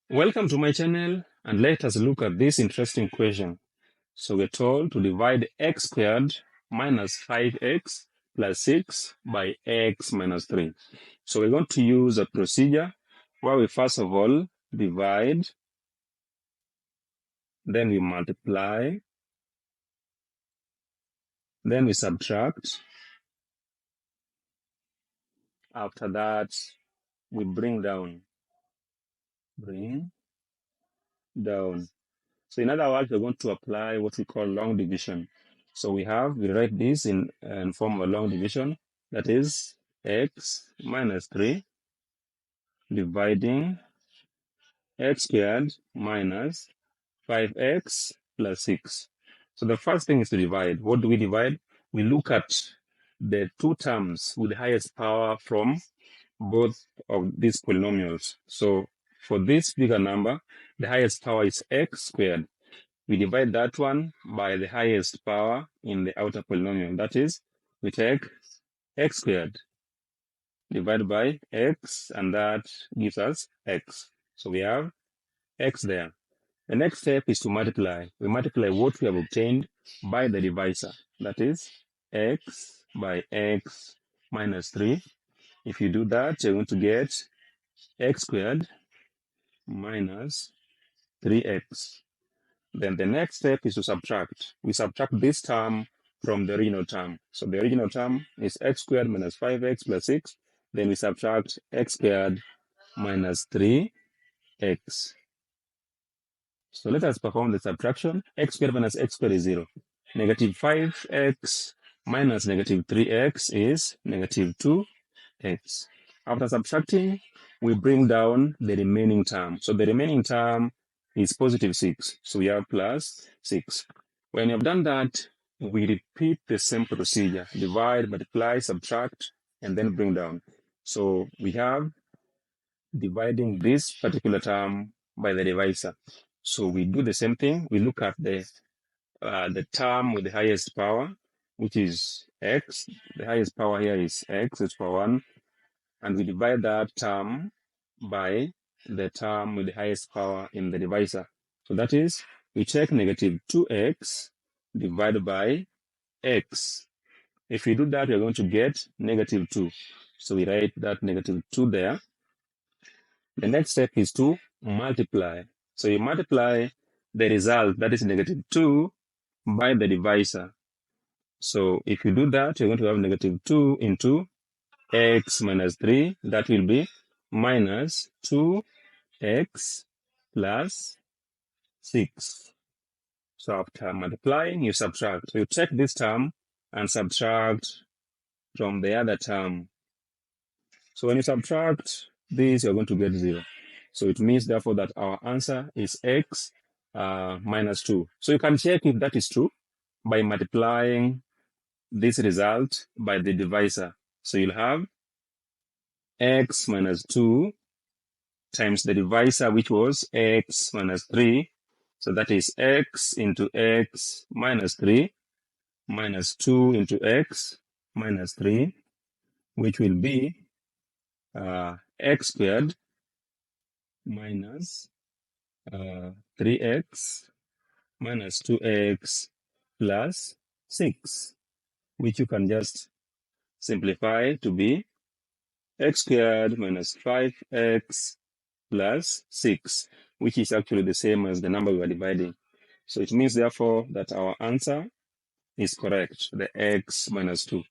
Welcome to my channel, and let us look at this interesting question. So we're told to divide x squared minus 5x plus 6 by x minus 3. So we're going to use a procedure where we first of all divide, then we multiply, then we subtract. After that, we bring down. So in other words, we're going to apply what we call long division. So we write this in form of a long division, that is x minus 3 dividing x squared minus 5x plus 6. So the first thing is to divide. What do we divide? We look at the two terms with the highest power from both of these polynomials. So for this bigger number, the highest power is x squared. We divide that one by the highest power in the outer polynomial. That is, we take x squared divided by x, and that gives us x. So we have x there. The next step is to multiply. We multiply what we have obtained by the divisor. That is x by x minus 3. If you do that, you're going to get x squared minus 3x. Then the next step is to subtract. We subtract this term from the original term. So the original term is x squared minus 5x plus 6. Then we subtract x squared minus 3x. So let us perform the subtraction. X squared minus x squared is 0. Negative 5x minus negative 3x is negative 2x. After subtracting, we bring down the remaining term. So the remaining term is positive 6. So we have plus 6. When you have done that, we repeat the same procedure. Divide, multiply, subtract, and then bring down. So we have dividing this particular term by the divisor. So we do the same thing. We look at the term with the highest power, which is x. The highest power here is x, it's power 1. And we divide that term by the term with the highest power in the divisor. So that is, we take negative 2x divided by x. If we do that, we're going to get negative 2. So we write that negative 2 there. The next step is to multiply. So you multiply the result, that is negative 2, by the divisor. So if you do that, you're going to have negative 2 into x minus 3, that will be minus 2x plus 6. So after multiplying, you subtract. So you take this term and subtract from the other term. So when you subtract this, you're going to get 0. So it means, therefore, that our answer is x minus 2. So you can check if that is true by multiplying this result by the divisor. So you'll have x minus 2 times the divisor, which was x minus 3. So that is x into x minus 3 minus 2 into x minus 3, which will be x squared minus 3x minus 2x plus 6, which you can just simplify to be x squared minus 5x plus 6, which is actually the same as the number we are dividing. So it means, therefore, that our answer is correct, the x minus 2.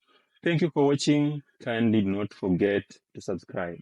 Thank you for watching. Kindly do not forget to subscribe.